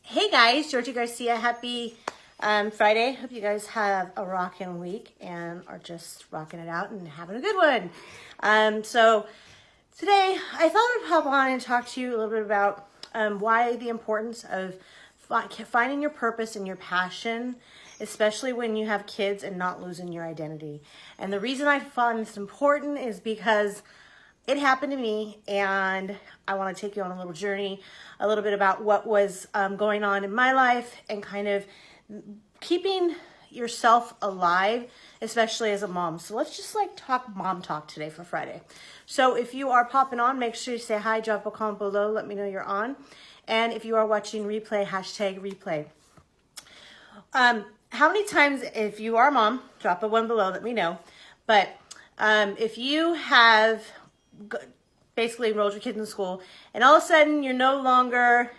Hey guys, Georgie Garcia. Happy Friday. Hope you guys have a rocking week and are just rocking it out and having a good one. So today I thought I'd hop on and talk to you a little bit about why the importance of finding your purpose and your passion, especially when you have kids, and not losing your identity. And the reason I find this important is because it happened to me, and I want to take you on a little journey, a little bit about what was going on in my life and kind of keeping yourself alive, especially as a mom. So let's just talk mom talk today for Friday. So if you are popping on, make sure you say hi, drop a comment below, let me know you're on. And if you are watching replay, hashtag replay. How many times, if you are a mom, drop a one below, let me know. But if you have basically enrolled your kids in school and all of a sudden you're no longer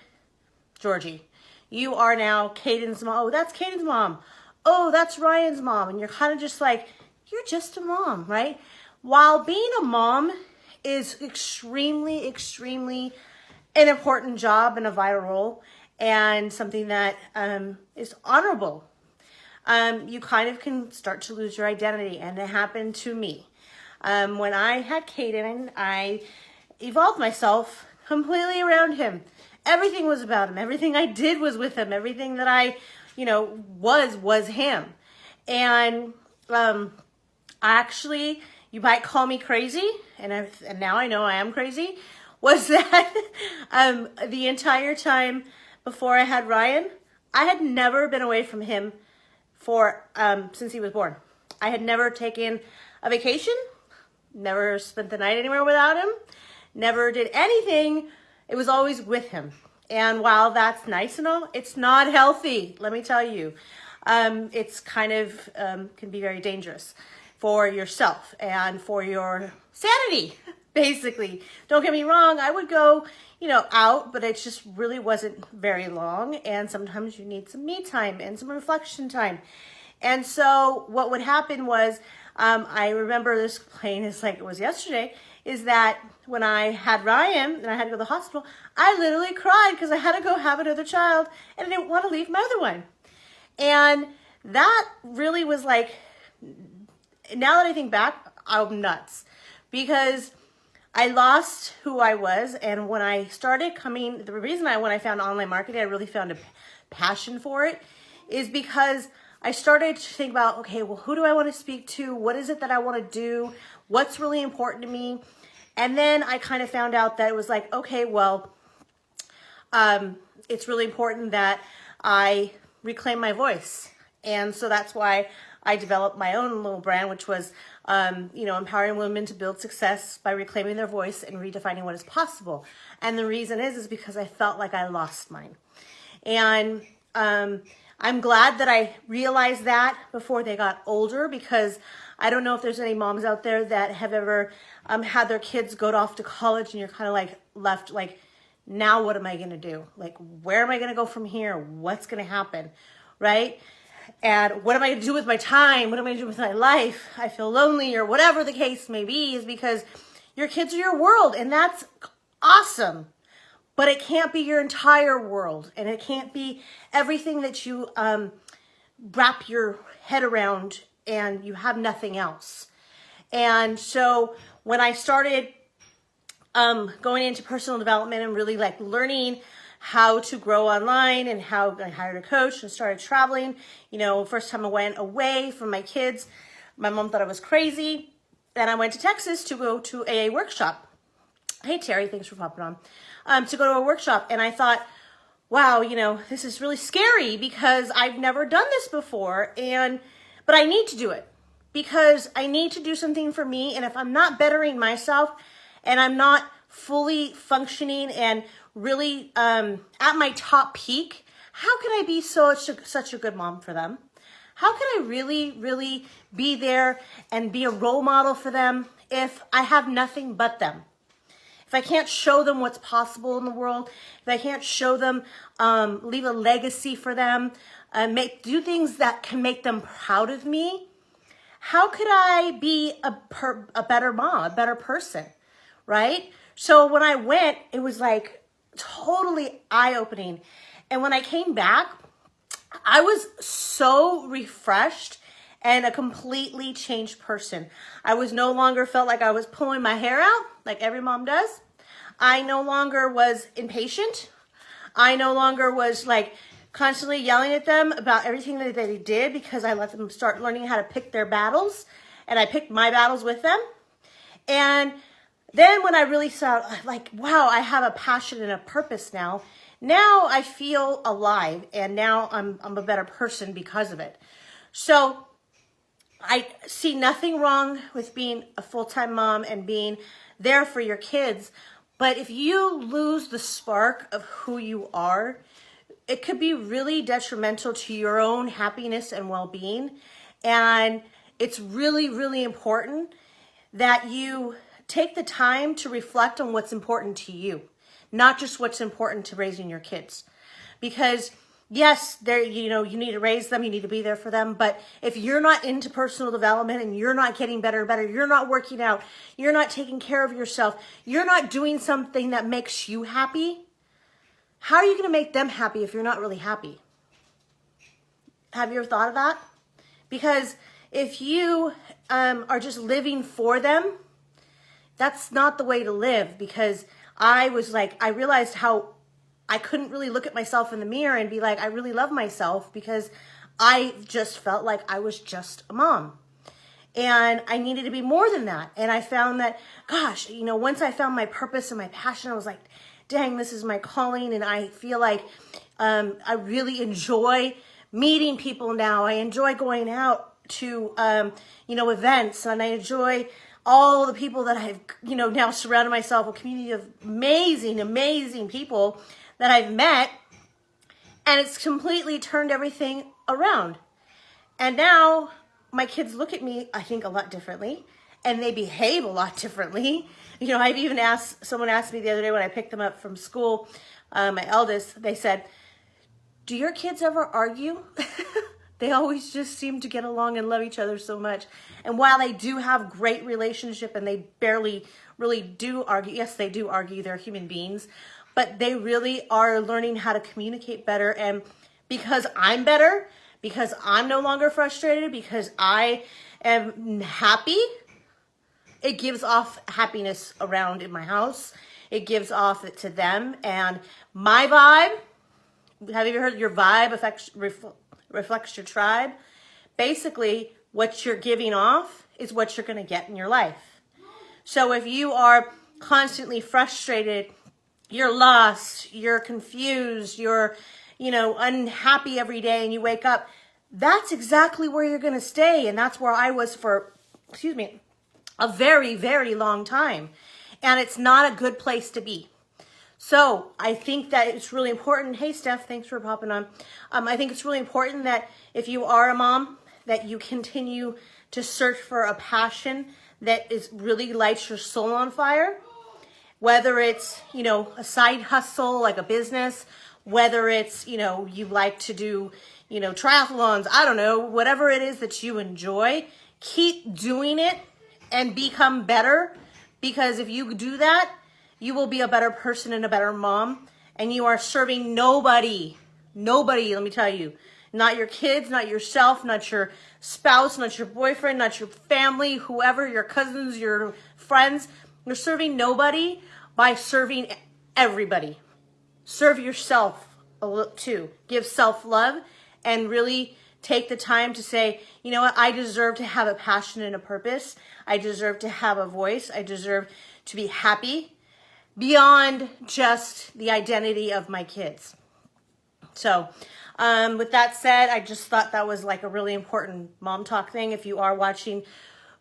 Georgie, you are now Caden's mom. Oh, that's Caden's mom. Oh, that's Ryan's mom. And you're kind of just like, you're just a mom, right? While being a mom is extremely, extremely an important job and a vital role and something that is honorable, you kind of can start to lose your identity. And it happened to me. When I had Caden, I evolved myself completely around him. Everything was about him. Everything I did was with him. Everything that I, was him. And actually, you might call me crazy, and now I know I am crazy, was that the entire time before I had Ryan, I had never been away from him since he was born. I had never taken a vacation. Never spent the night anywhere without him. Never did anything. It was always with him. And while that's nice and all, it's not healthy. Let me tell you. It's kind of can be very dangerous for yourself and for your sanity, basically. Don't get me wrong. I would go, out, but it just really wasn't very long. And sometimes you need some me time and some reflection time. And so what would happen was, I remember this plain as like it was yesterday, is that when I had Ryan and I had to go to the hospital, I literally cried because I had to go have another child and I didn't want to leave my other one. And that really was like, now that I think back, I'm nuts because I lost who I was. And when I started when I found online marketing, I really found a passion for it, is because I started to think about, okay, well, who do I want to speak to? What is it that I want to do? What's really important to me? And then I kind of found out that it was like, okay, well, it's really important that I reclaim my voice. And so that's why I developed my own little brand, which was, empowering women to build success by reclaiming their voice and redefining what is possible. And the reason is because I felt like I lost mine. And I'm glad that I realized that before they got older, because I don't know if there's any moms out there that have ever had their kids go off to college and you're kind of like left like, now what am I going to do? Like, where am I going to go from here? What's going to happen? Right? And what am I going to do with my time? What am I going to do with my life? I feel lonely, or whatever the case may be, is because your kids are your world, and that's awesome. But it can't be your entire world, and it can't be everything that you wrap your head around and you have nothing else. And so when I started going into personal development and really like learning how to grow online, and how I hired a coach and started traveling, first time I went away from my kids, my mom thought I was crazy. And I went to Texas to go to a workshop. Hey, Terry, thanks for popping on. To go to a workshop. And I thought, wow, this is really scary because I've never done this before. But I need to do it because I need to do something for me. And if I'm not bettering myself and I'm not fully functioning and really at my top peak, how can I be such a good mom for them? How can I really, really be there and be a role model for them if I have nothing but them? If I can't show them what's possible in the world, if I can't show them, leave a legacy for them, do things that can make them proud of me, how could I be a better mom, a better person, right? So when I went, it was like totally eye-opening. And when I came back, I was so refreshed and a completely changed person. I was no longer felt like I was pulling my hair out like every mom does. I no longer was impatient. I no longer was like constantly yelling at them about everything that they did, because I let them start learning how to pick their battles, and I picked my battles with them. And then when I really saw, like, wow, I have a passion and a purpose now. Now I feel alive, and now I'm a better person because of it. So I see nothing wrong with being a full-time mom and being there for your kids. But if you lose the spark of who you are, it could be really detrimental to your own happiness and well-being. And it's really, really important that you take the time to reflect on what's important to you, not just what's important to raising your kids. Because yes, you need to raise them, you need to be there for them. But if you're not into personal development and you're not getting better and better, you're not working out, you're not taking care of yourself, you're not doing something that makes you happy, how are you going to make them happy if you're not really happy? Have you ever thought of that? Because if you are just living for them, that's not the way to live. Because I realized how I couldn't really look at myself in the mirror and be like, I really love myself, because I just felt like I was just a mom. And I needed to be more than that. And I found that, gosh, once I found my purpose and my passion, I was like, dang, this is my calling. And I feel like I really enjoy meeting people now. I enjoy going out to, events, and I enjoy all the people that I've, now surrounded myself with, a community of amazing, amazing people that I've met. And it's completely turned everything around. And now my kids look at me, I think, a lot differently, and they behave a lot differently. I've even someone asked me the other day when I picked them up from school, my eldest, they said, do your kids ever argue? They always just seem to get along and love each other so much. And while they do have great relationship and they barely really do argue, yes, they do argue, they're human beings, but they really are learning how to communicate better. And because I'm better, because I'm no longer frustrated, because I am happy, it gives off happiness around in my house. It gives off it to them. And my vibe, have you ever heard your vibe reflects your tribe? Basically, what you're giving off is what you're going to get in your life. So if you are constantly frustrated, you're lost, you're confused, you're, unhappy every day, and you wake up, that's exactly where you're going to stay. And that's where I was for, a very, very long time. And it's not a good place to be. So I think that it's really important. Hey, Steph, thanks for popping on. I think it's really important that if you are a mom, that you continue to search for a passion that is really lights your soul on fire. Whether it's, a side hustle, like a business, whether it's, you like to do, triathlons, I don't know, whatever it is that you enjoy, keep doing it and become better. Because if you do that, you will be a better person and a better mom. And you are serving nobody, let me tell you. Not your kids, not yourself, not your spouse, not your boyfriend, not your family, whoever, your cousins, your friends. You're serving nobody by serving everybody. Serve yourself a little too. Give self-love and really take the time to say, you know what, I deserve to have a passion and a purpose. I deserve to have a voice. I deserve to be happy beyond just the identity of my kids. So with that said, I just thought that was like a really important mom talk thing. If you are watching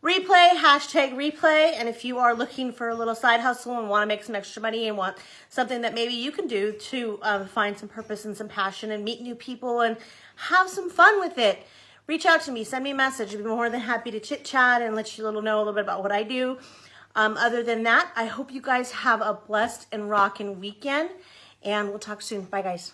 replay, #replay. And if you are looking for a little side hustle and want to make some extra money and want something that maybe you can do to find some purpose and some passion and meet new people and have some fun with it, reach out to me, send me a message. I'd be more than happy to chit chat and let you know a little bit about what I do. Other than that, I hope you guys have a blessed and rocking weekend, and we'll talk soon. Bye, guys.